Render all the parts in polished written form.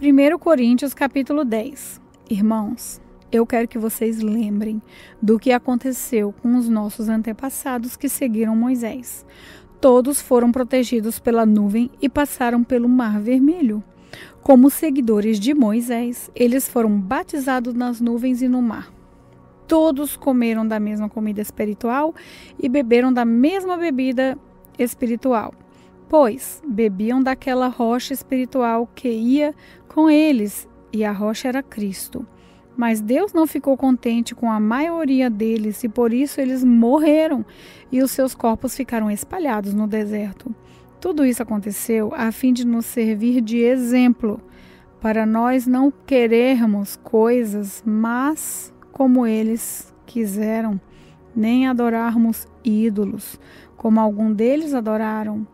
1 Coríntios capítulo 10. Irmãos, eu quero que vocês lembrem do que aconteceu com os nossos antepassados que seguiram Moisés. Todos foram protegidos pela nuvem e passaram pelo Mar Vermelho. Como seguidores de Moisés, eles foram batizados nas nuvens e no mar. Todos comeram da mesma comida espiritual e beberam da mesma bebida espiritual, pois bebiam daquela rocha espiritual que ia com eles, e a rocha era Cristo. Mas Deus não ficou contente com a maioria deles, e por isso eles morreram, e os seus corpos ficaram espalhados no deserto. Tudo isso aconteceu a fim de nos servir de exemplo, para nós não querermos coisas más como eles quiseram, nem adorarmos ídolos, como algum deles adoraram.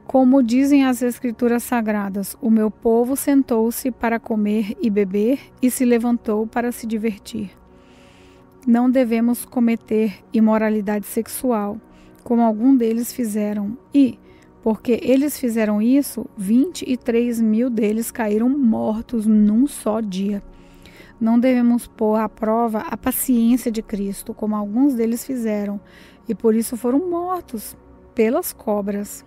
Como dizem as Escrituras Sagradas, o meu povo sentou-se para comer e beber e se levantou para se divertir. Não devemos cometer imoralidade sexual, como algum deles fizeram, e, porque eles fizeram isso, 23.000 deles caíram mortos num só dia. Não devemos pôr à prova a paciência de Cristo, como alguns deles fizeram, e por isso foram mortos pelas cobras.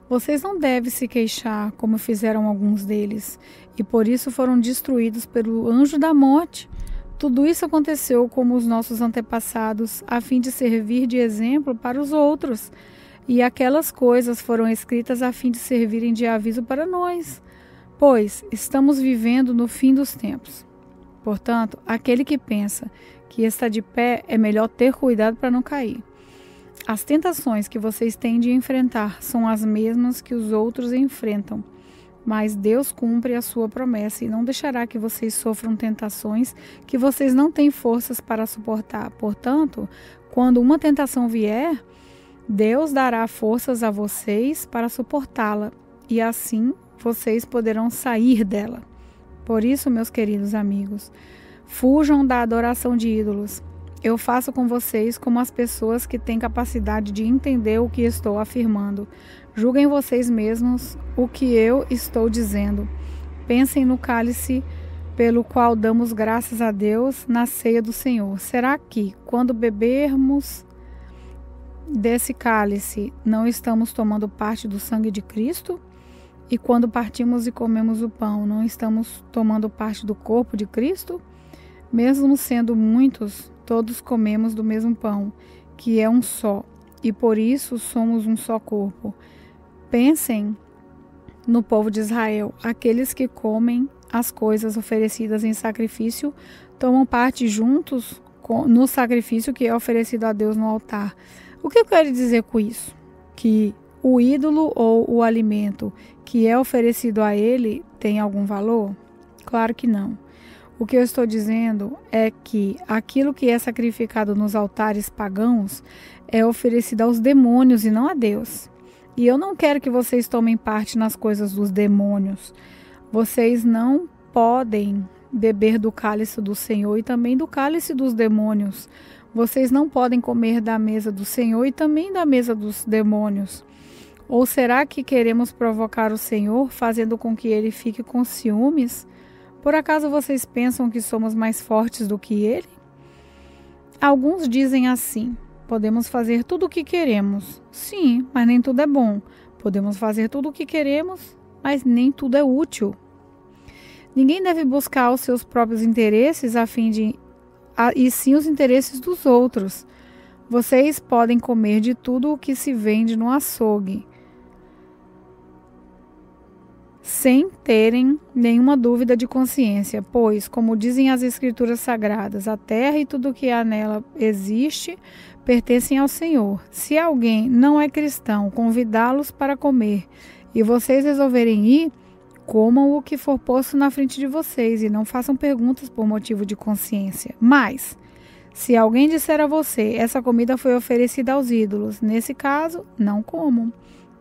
Vocês não devem se queixar, como fizeram alguns deles, e por isso foram destruídos pelo anjo da morte. Tudo isso aconteceu como os nossos antepassados, a fim de servir de exemplo para os outros. E aquelas coisas foram escritas a fim de servirem de aviso para nós, pois estamos vivendo no fim dos tempos. Portanto, aquele que pensa que está de pé, é melhor ter cuidado para não cair. As tentações que vocês têm de enfrentar são as mesmas que os outros enfrentam, mas Deus cumpre a sua promessa e não deixará que vocês sofram tentações que vocês não têm forças para suportar. Portanto, quando uma tentação vier, Deus dará forças a vocês para suportá-la, e assim vocês poderão sair dela. Por isso, meus queridos amigos, fujam da adoração de ídolos. Eu faço com vocês como as pessoas que têm capacidade de entender o que estou afirmando. Julguem vocês mesmos o que eu estou dizendo. Pensem no cálice pelo qual damos graças a Deus na ceia do Senhor. Será que, quando bebermos desse cálice, não estamos tomando parte do sangue de Cristo? E quando partimos e comemos o pão, não estamos tomando parte do corpo de Cristo? Mesmo sendo muitos, todos comemos do mesmo pão, que é um só, e por isso somos um só corpo. Pensem no povo de Israel. Aqueles que comem as coisas oferecidas em sacrifício tomam parte juntos no sacrifício que é oferecido a Deus no altar. O que eu quero dizer com isso? Que o ídolo ou o alimento que é oferecido a ele tem algum valor? Claro que não. O que eu estou dizendo é que aquilo que é sacrificado nos altares pagãos é oferecido aos demônios e não a Deus. E eu não quero que vocês tomem parte nas coisas dos demônios. Vocês não podem beber do cálice do Senhor e também do cálice dos demônios. Vocês não podem comer da mesa do Senhor e também da mesa dos demônios. Ou será que queremos provocar o Senhor, fazendo com que ele fique com ciúmes? Por acaso vocês pensam que somos mais fortes do que ele? Alguns dizem assim: podemos fazer tudo o que queremos. Sim, mas nem tudo é bom. Podemos fazer tudo o que queremos, mas nem tudo é útil. Ninguém deve buscar os seus próprios interesses e sim os interesses dos outros. Vocês podem comer de tudo o que se vende no açougue, sem terem nenhuma dúvida de consciência, pois, como dizem as Escrituras Sagradas, a terra e tudo o que há nela existe pertencem ao Senhor. Se alguém não é cristão, convidá-los para comer e vocês resolverem ir, comam o que for posto na frente de vocês e não façam perguntas por motivo de consciência. Mas, se alguém disser a você, essa comida foi oferecida aos ídolos, nesse caso, não comam,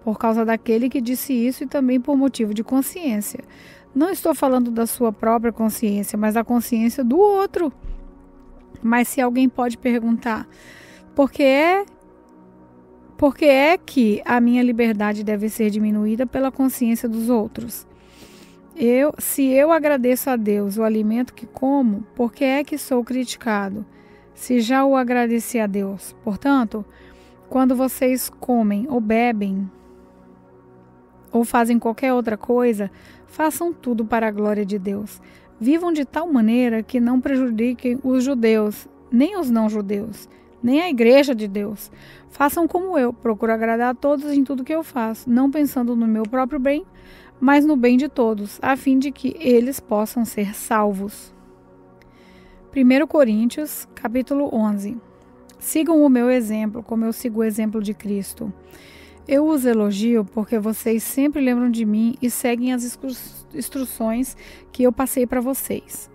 por causa daquele que disse isso e também por motivo de consciência. Não estou falando da sua própria consciência, mas da consciência do outro. Mas se alguém pode perguntar, por que é que a minha liberdade deve ser diminuída pela consciência dos outros? Se eu agradeço a Deus o alimento que como, por que é que sou criticado? Se já o agradeci a Deus. Portanto, quando vocês comem ou bebem ou fazem qualquer outra coisa, façam tudo para a glória de Deus. Vivam de tal maneira que não prejudiquem os judeus, nem os não-judeus, nem a igreja de Deus. Façam como eu, procuro agradar a todos em tudo que eu faço, não pensando no meu próprio bem, mas no bem de todos, a fim de que eles possam ser salvos. 1 Coríntios, capítulo 11. Sigam o meu exemplo, como eu sigo o exemplo de Cristo. Eu os elogio porque vocês sempre lembram de mim e seguem as instruções que eu passei para vocês.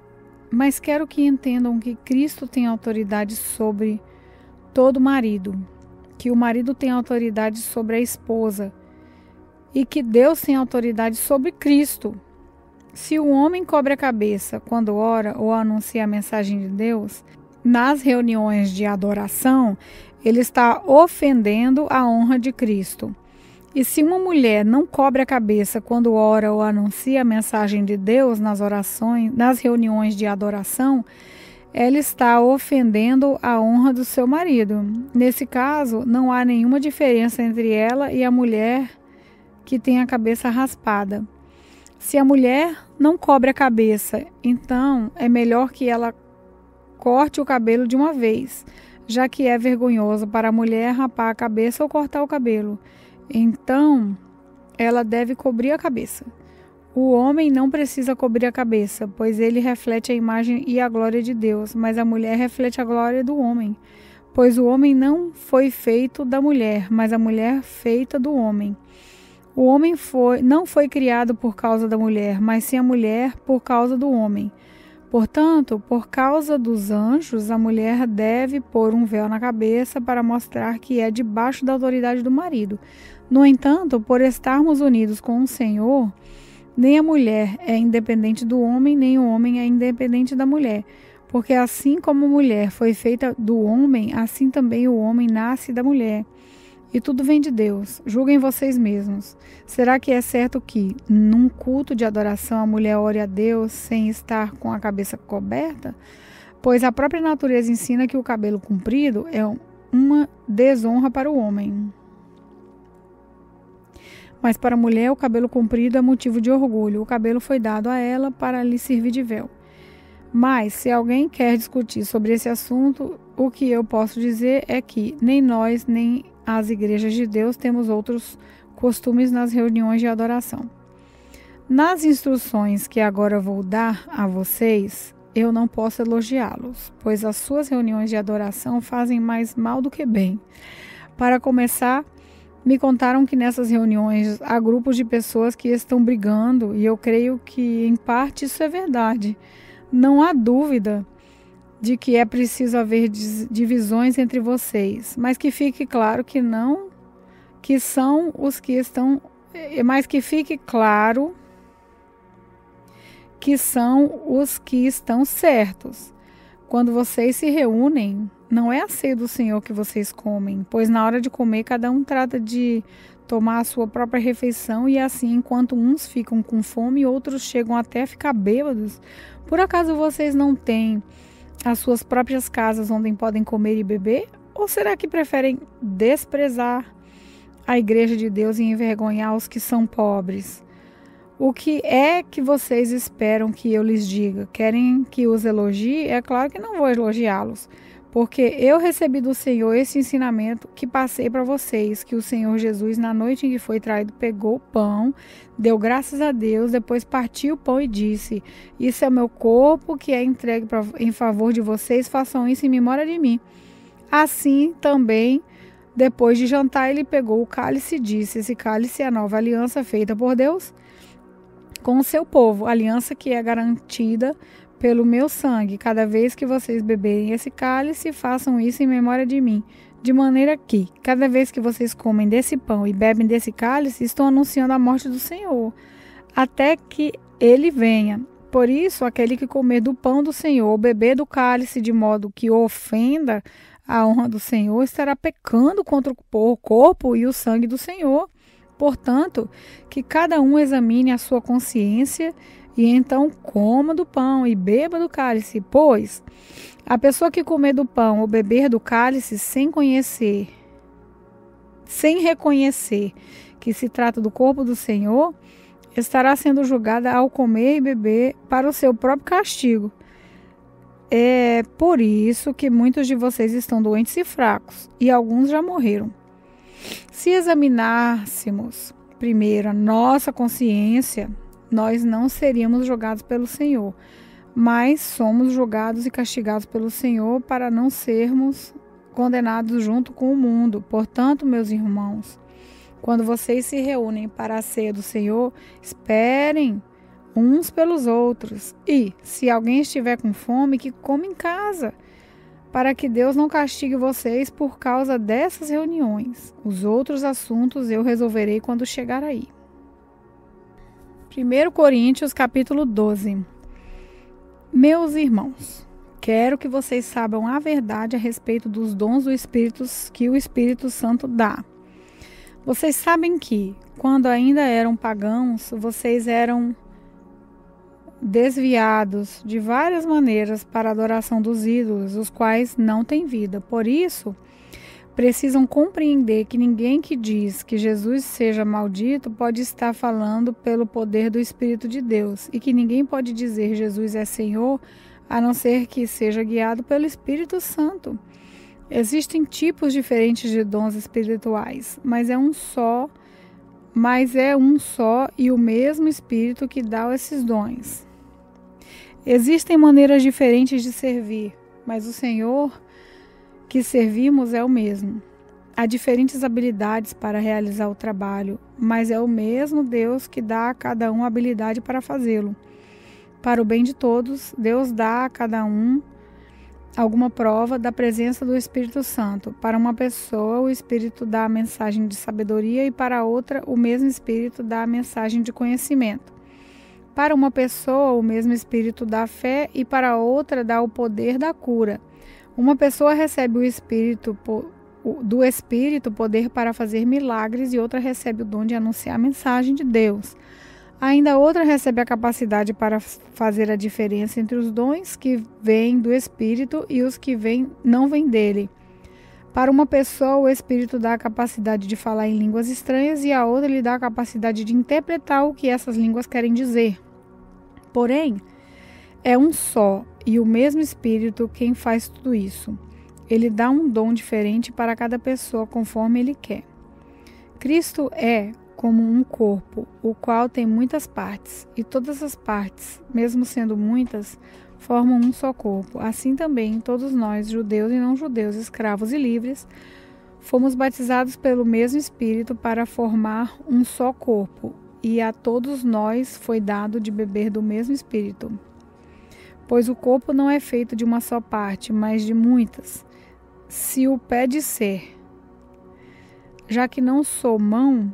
Mas quero que entendam que Cristo tem autoridade sobre todo marido, que o marido tem autoridade sobre a esposa e que Deus tem autoridade sobre Cristo. Se o homem cobre a cabeça quando ora ou anuncia a mensagem de Deus, nas reuniões de adoração, ele está ofendendo a honra de Cristo. E se uma mulher não cobre a cabeça quando ora ou anuncia a mensagem de Deus nas orações, nas reuniões de adoração, ela está ofendendo a honra do seu marido. Nesse caso, não há nenhuma diferença entre ela e a mulher que tem a cabeça raspada. Se a mulher não cobre a cabeça, então é melhor que ela corte o cabelo de uma vez, já que é vergonhoso para a mulher rapar a cabeça ou cortar o cabelo. Então, ela deve cobrir a cabeça. O homem não precisa cobrir a cabeça, pois ele reflete a imagem e a glória de Deus, mas a mulher reflete a glória do homem. Pois o homem não foi feito da mulher, mas a mulher feita do homem. O homem não foi criado por causa da mulher, mas sim a mulher por causa do homem. Portanto, por causa dos anjos, a mulher deve pôr um véu na cabeça para mostrar que é debaixo da autoridade do marido. No entanto, por estarmos unidos com o Senhor, nem a mulher é independente do homem, nem o homem é independente da mulher. Porque assim como a mulher foi feita do homem, assim também o homem nasce da mulher. E tudo vem de Deus. Julguem vocês mesmos. Será que é certo que, num culto de adoração, a mulher ore a Deus sem estar com a cabeça coberta? Pois a própria natureza ensina que o cabelo comprido é uma desonra para o homem. Mas para a mulher, o cabelo comprido é motivo de orgulho. O cabelo foi dado a ela para lhe servir de véu. Mas, se alguém quer discutir sobre esse assunto, o que eu posso dizer é que nem nós, nem as igrejas de Deus temos outros costumes nas reuniões de adoração. Nas instruções que agora vou dar a vocês, eu não posso elogiá-los, pois as suas reuniões de adoração fazem mais mal do que bem. Para começar, me contaram que nessas reuniões há grupos de pessoas que estão brigando, e eu creio que em parte isso é verdade. Não há dúvida de que é preciso haver divisões entre vocês, mas que fique claro que não, que são os que estão, mas que fique claro que são os que estão certos. Quando vocês se reúnem, não é a ceia do Senhor que vocês comem, pois na hora de comer cada um trata de tomar a sua própria refeição e assim, enquanto uns ficam com fome, outros chegam até a ficar bêbados. Por acaso vocês não têm as suas próprias casas onde podem comer e beber? Ou será que preferem desprezar a igreja de Deus e envergonhar os que são pobres? O que é que vocês esperam que eu lhes diga? Querem que os elogie? É claro que não vou elogiá-los, porque eu recebi do Senhor esse ensinamento que passei para vocês, que o Senhor Jesus, na noite em que foi traído, pegou o pão, deu graças a Deus, depois partiu o pão e disse: isso é o meu corpo que é entregue em favor de vocês, façam isso em memória de mim. Assim também, depois de jantar, ele pegou o cálice e disse: esse cálice é a nova aliança feita por Deus com o seu povo, aliança que é garantida pelo meu sangue. Cada vez que vocês beberem esse cálice, façam isso em memória de mim. De maneira que, cada vez que vocês comem desse pão e bebem desse cálice, estão anunciando a morte do Senhor, até que ele venha. Por isso, aquele que comer do pão do Senhor, ou beber do cálice de modo que ofenda a honra do Senhor, estará pecando contra o corpo e o sangue do Senhor. Portanto, que cada um examine a sua consciência e então coma do pão e beba do cálice, pois a pessoa que comer do pão ou beber do cálice sem reconhecer que se trata do corpo do Senhor, estará sendo julgada ao comer e beber para o seu próprio castigo. É por isso que muitos de vocês estão doentes e fracos, e alguns já morreram. Se examinássemos primeiro a nossa consciência, nós não seríamos julgados pelo Senhor, mas somos julgados e castigados pelo Senhor para não sermos condenados junto com o mundo. Portanto, meus irmãos, quando vocês se reúnem para a ceia do Senhor, esperem uns pelos outros. E, se alguém estiver com fome, que coma em casa, para que Deus não castigue vocês por causa dessas reuniões. Os outros assuntos eu resolverei quando chegar aí. 1 Coríntios, capítulo 12. Meus irmãos, quero que vocês saibam a verdade a respeito dos dons do Espírito que o Espírito Santo dá. Vocês sabem que, quando ainda eram pagãos, vocês eram desviados de várias maneiras para a adoração dos ídolos, os quais não têm vida. Por isso, precisam compreender que ninguém que diz que Jesus seja maldito pode estar falando pelo poder do Espírito de Deus, e que ninguém pode dizer Jesus é Senhor a não ser que seja guiado pelo Espírito Santo. Existem tipos diferentes de dons espirituais, mas é um só e o mesmo Espírito que dá esses dons. Existem maneiras diferentes de servir, mas o Senhor que servimos é o mesmo. Há diferentes habilidades para realizar o trabalho, mas é o mesmo Deus que dá a cada um habilidade para fazê-lo. Para o bem de todos, Deus dá a cada um alguma prova da presença do Espírito Santo. Para uma pessoa, o Espírito dá a mensagem de sabedoria e para outra, o mesmo Espírito dá a mensagem de conhecimento. Para uma pessoa, o mesmo Espírito dá fé e para outra dá o poder da cura. Uma pessoa recebe do Espírito poder para fazer milagres e outra recebe o dom de anunciar a mensagem de Deus. Ainda outra recebe a capacidade para fazer a diferença entre os dons que vêm do Espírito e os que não vêm dele. Para uma pessoa, o Espírito dá a capacidade de falar em línguas estranhas e a outra lhe dá a capacidade de interpretar o que essas línguas querem dizer. Porém, é um só e o mesmo Espírito quem faz tudo isso. Ele dá um dom diferente para cada pessoa conforme ele quer. Cristo é como um corpo, o qual tem muitas partes, e todas as partes, mesmo sendo muitas, formam um só corpo. Assim também, todos nós, judeus e não judeus, escravos e livres, fomos batizados pelo mesmo Espírito para formar um só corpo, e a todos nós foi dado de beber do mesmo Espírito. Pois o corpo não é feito de uma só parte, mas de muitas. Se o pé disser, já que não sou mão,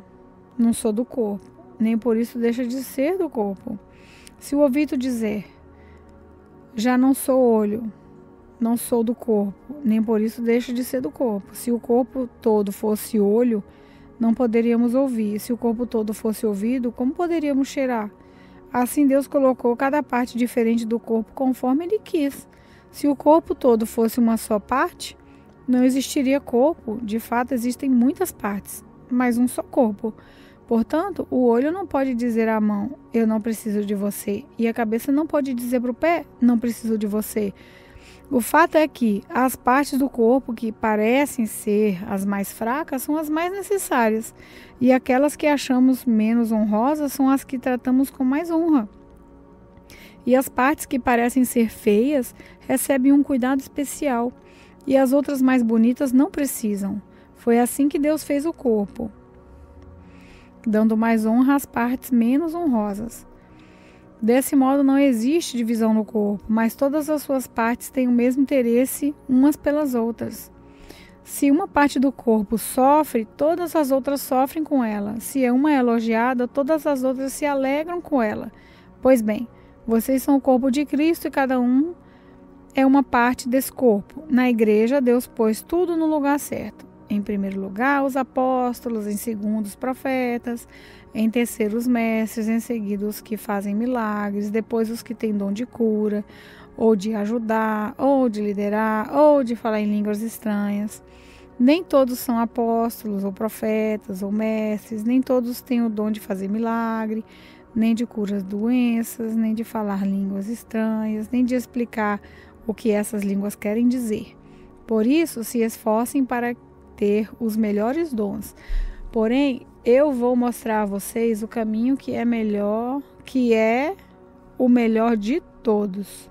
não sou do corpo, nem por isso deixa de ser do corpo. Se o ouvido dizer, já não sou olho, não sou do corpo, nem por isso deixa de ser do corpo. Se o corpo todo fosse olho, não poderíamos ouvir. Se o corpo todo fosse ouvido, como poderíamos cheirar? Assim Deus colocou cada parte diferente do corpo conforme Ele quis. Se o corpo todo fosse uma só parte, não existiria corpo. De fato, existem muitas partes, mas um só corpo. Portanto, o olho não pode dizer à mão, eu não preciso de você. E a cabeça não pode dizer para o pé, não preciso de você. O fato é que as partes do corpo que parecem ser as mais fracas são as mais necessárias. E aquelas que achamos menos honrosas são as que tratamos com mais honra. E as partes que parecem ser feias recebem um cuidado especial. E as outras mais bonitas não precisam. Foi assim que Deus fez o corpo, dando mais honra às partes menos honrosas. Desse modo não existe divisão no corpo, mas todas as suas partes têm o mesmo interesse umas pelas outras. Se uma parte do corpo sofre, todas as outras sofrem com ela. Se uma é elogiada, todas as outras se alegram com ela. Pois bem, vocês são o corpo de Cristo e cada um é uma parte desse corpo. Na igreja, Deus pôs tudo no lugar certo. Em primeiro lugar, os apóstolos, em segundo, os profetas, em terceiro, os mestres, em seguida, os que fazem milagres, depois os que têm dom de cura, ou de ajudar, ou de liderar, ou de falar em línguas estranhas. Nem todos são apóstolos, ou profetas, ou mestres, nem todos têm o dom de fazer milagre, nem de curar doenças, nem de falar línguas estranhas, nem de explicar o que essas línguas querem dizer. Por isso, se esforcem para ter os melhores dons. Porém, eu vou mostrar a vocês o caminho que é melhor, que é o melhor de todos.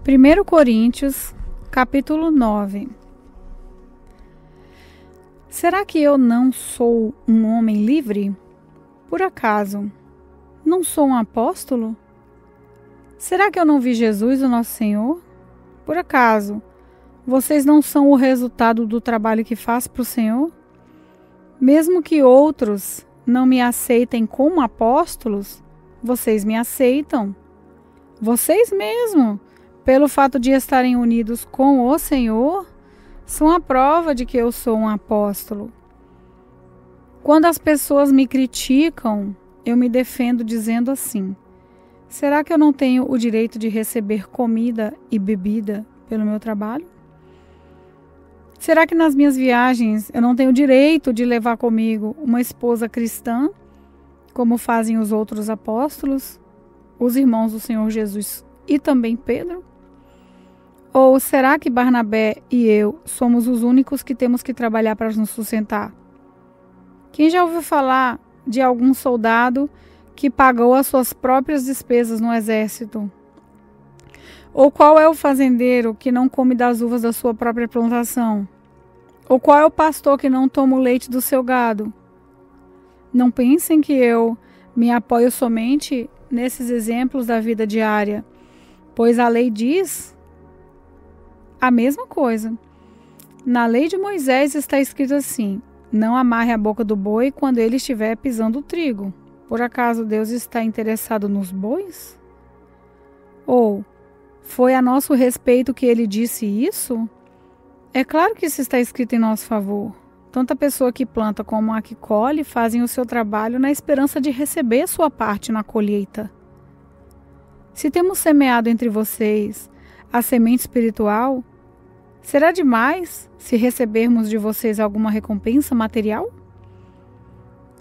1 Coríntios, capítulo 9. Será que eu não sou um homem livre? Por acaso, não sou um apóstolo? Será que eu não vi Jesus, o nosso Senhor? Por acaso, vocês não são o resultado do trabalho que faço para o Senhor? Mesmo que outros não me aceitem como apóstolos, vocês me aceitam. Vocês mesmo, pelo fato de estarem unidos com o Senhor, são a prova de que eu sou um apóstolo. Quando as pessoas me criticam, eu me defendo dizendo assim: será que eu não tenho o direito de receber comida e bebida pelo meu trabalho? Será que nas minhas viagens eu não tenho o direito de levar comigo uma esposa cristã, como fazem os outros apóstolos, os irmãos do Senhor Jesus e também Pedro? Ou será que Barnabé e eu somos os únicos que temos que trabalhar para nos sustentar? Quem já ouviu falar de algum soldado que pagou as suas próprias despesas no exército? Ou qual é o fazendeiro que não come das uvas da sua própria plantação? Ou qual é o pastor que não toma o leite do seu gado? Não pensem que eu me apoio somente nesses exemplos da vida diária, pois a lei diz a mesma coisa. Na lei de Moisés está escrito assim: não amarre a boca do boi quando ele estiver pisando o trigo. Por acaso Deus está interessado nos bois? Ou foi a nosso respeito que ele disse isso? É claro que isso está escrito em nosso favor. Tanto a pessoa que planta como a que colhe fazem o seu trabalho na esperança de receber sua parte na colheita. Se temos semeado entre vocês a semente espiritual, será demais se recebermos de vocês alguma recompensa material?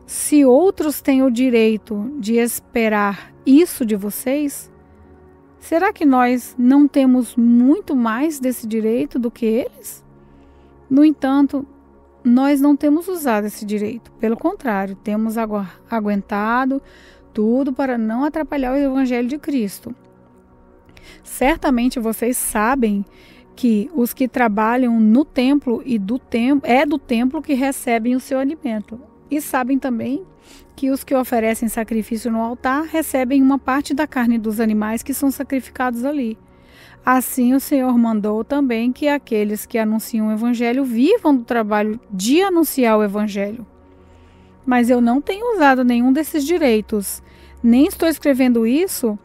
Se outros têm o direito de esperar isso de vocês, será que nós não temos muito mais desse direito do que eles? No entanto, nós não temos usado esse direito. Pelo contrário, temos aguentado tudo para não atrapalhar o Evangelho de Cristo. Certamente vocês sabem que os que trabalham no templo é do templo que recebem o seu alimento. E sabem também que os que oferecem sacrifício no altar recebem uma parte da carne dos animais que são sacrificados ali. Assim, o Senhor mandou também que aqueles que anunciam o Evangelho vivam do trabalho de anunciar o Evangelho. Mas eu não tenho usado nenhum desses direitos, nem estou escrevendo isso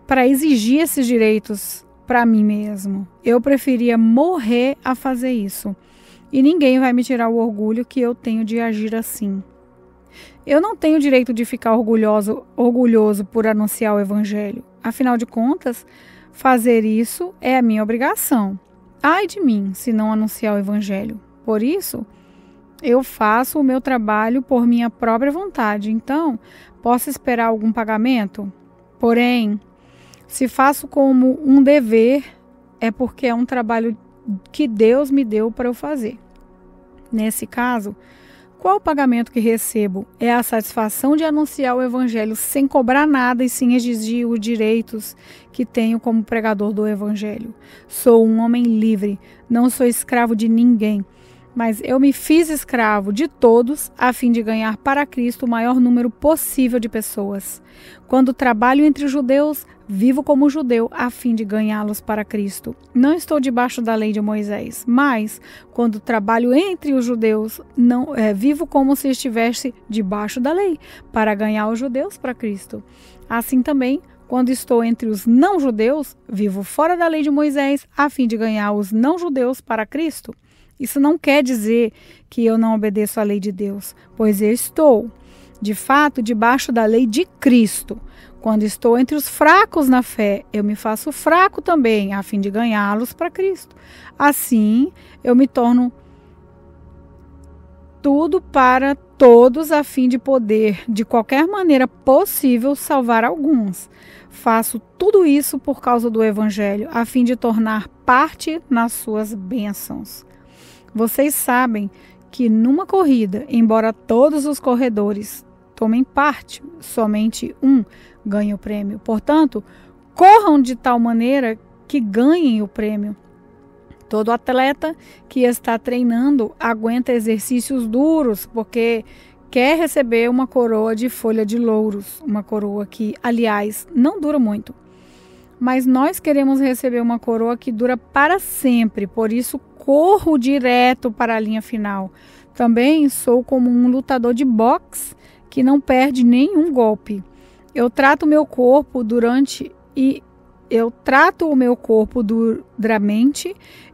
para exigir esses direitos para mim mesmo. Eu preferia morrer a fazer isso. E ninguém vai me tirar o orgulho que eu tenho de agir assim. Eu não tenho o direito de ficar orgulhoso por anunciar o Evangelho. Afinal de contas, fazer isso é a minha obrigação. Ai de mim, se não anunciar o Evangelho. Por isso, eu faço o meu trabalho por minha própria vontade. Então, posso esperar algum pagamento? Porém, se faço como um dever, é porque é um trabalho que Deus me deu para eu fazer. Nesse caso, qual o pagamento que recebo? É a satisfação de anunciar o Evangelho sem cobrar nada e sem exigir os direitos que tenho como pregador do Evangelho. Sou um homem livre, não sou escravo de ninguém, mas eu me fiz escravo de todos a fim de ganhar para Cristo o maior número possível de pessoas. Quando trabalho entre os judeus, vivo como judeu a fim de ganhá-los para Cristo. Não estou debaixo da lei de Moisés, mas quando trabalho entre os judeus, vivo como se estivesse debaixo da lei, para ganhar os judeus para Cristo. Assim também, Quando estou entre os não-judeus, vivo fora da lei de Moisés, a fim de ganhar os não-judeus para Cristo. Isso não quer dizer que eu não obedeço à lei de Deus, pois eu estou, de fato, debaixo da lei de Cristo. Quando estou entre os fracos na fé, eu me faço fraco também, a fim de ganhá-los para Cristo. Assim, eu me torno tudo para todos, a fim de poder, de qualquer maneira possível, salvar alguns. Faço tudo isso por causa do Evangelho, a fim de tornar parte nas suas bênçãos. Vocês sabem que numa corrida, embora todos os corredores tomem parte, somente um ganha o prêmio. Portanto, corram de tal maneira que ganhem o prêmio. Todo atleta que está treinando aguenta exercícios duros, porque quer receber uma coroa de folha de louros, uma coroa que, aliás, não dura muito. Mas nós queremos receber uma coroa que dura para sempre, por isso corro direto para a linha final. Também sou como um lutador de boxe que não perde nenhum golpe. Eu trato o meu corpo duramente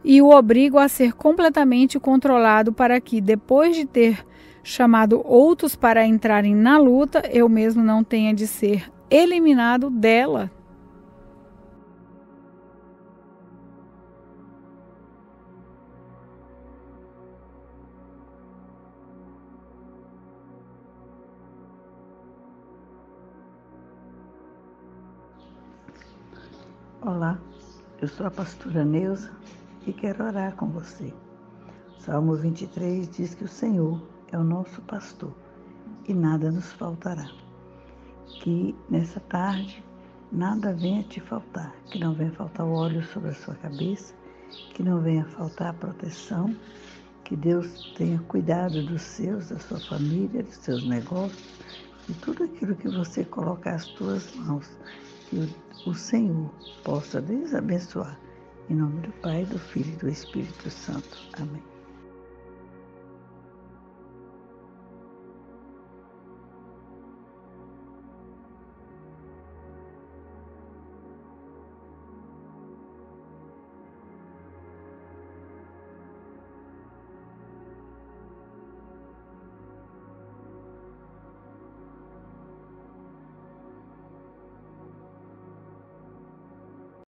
e o obrigo a ser completamente controlado para que, depois de ter chamado outros para entrarem na luta, eu mesmo não tenha de ser eliminado dela. Olá, eu sou a pastora Neuza e quero orar com você. Salmo 23 diz que o Senhor é o nosso pastor e nada nos faltará. Que nessa tarde nada venha te faltar, que não venha faltar o óleo sobre a sua cabeça, que não venha faltar a proteção, que Deus tenha cuidado dos seus, da sua família, dos seus negócios, de tudo aquilo que você colocar às tuas mãos. Que o Senhor possa Deus abençoar. Em nome do Pai, do Filho e do Espírito Santo. Amém.